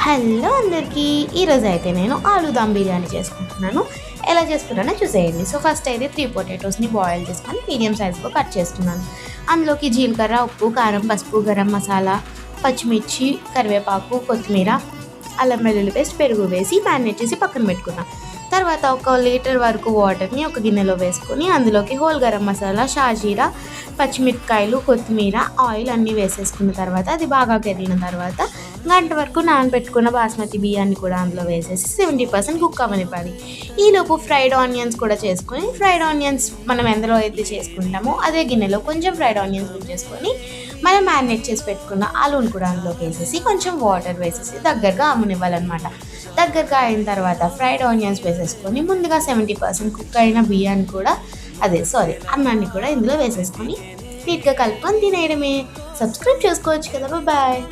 Hello అందరికీ, ఈరోజు అయితే నేను ఆలూ దమ్ బిర్యానీ చేసుకుంటున్నాను. ఎలా చేసుకున్నానో చూసేయండి. సో ఫస్ట్ అయితే 3 పొటాటోస్ని బాయిల్ చేసుకొని మీడియం సైజ్లో కట్ చేసుకున్నాను. అందులోకి జీలకర్ర, ఉప్పు, కారం, పసుపు, గరం మసాలా, పచ్చిమిర్చి, కరివేపాకు, కొత్తిమీర, అల్లం వెల్లుల్లి పేస్ట్, పెరుగు వేసి మ్యారినేట్ చేసి పక్కన పెట్టుకున్నాను. తర్వాత 1 లీటర్ వరకు వాటర్ని ఒక గిన్నెలో వేసుకొని అందులోకి హోల్ గరం మసాలా, షాజీరా, పచ్చిమిరపకాయలు, కొత్తిమీర, ఆయిల్ అన్నీ వేసేసుకున్న తర్వాత అది బాగా కరిగిన తర్వాత గంట వరకు నానబెట్టుకున్న బాస్మతి బియ్యాన్ని కూడా అందులో వేసేసి 70% కుక్ అవ్వనివ్వాలి. ఈలోపు ఫ్రైడ్ ఆనియన్స్ కూడా చేసుకొని, ఫ్రైడ్ ఆనియన్స్ మనం ఎందులో అయితే చేసుకుంటామో అదే గిన్నెలో కొంచెం ఫ్రైడ్ ఆనియన్స్ చేసుకొని మనం మ్యారినేట్ చేసి పెట్టుకున్న ఆలూని కూడా అందులోకి వేసేసి కొంచెం వాటర్ వేసేసి దగ్గరగా అమ్మనివ్వాలన్నమాట. దగ్గరగా అయిన తర్వాత ఫ్రైడ్ ఆనియన్స్ వేసేసుకొని ముందుగా 70% కుక్ అయిన బియ్యాన్ని కూడా అన్నాన్ని కూడా ఇందులో వేసేసుకొని నీట్గా కలుపుకొని తినేయడమే. సబ్స్క్రైబ్ చేసుకోవచ్చు కదా. బాయ్.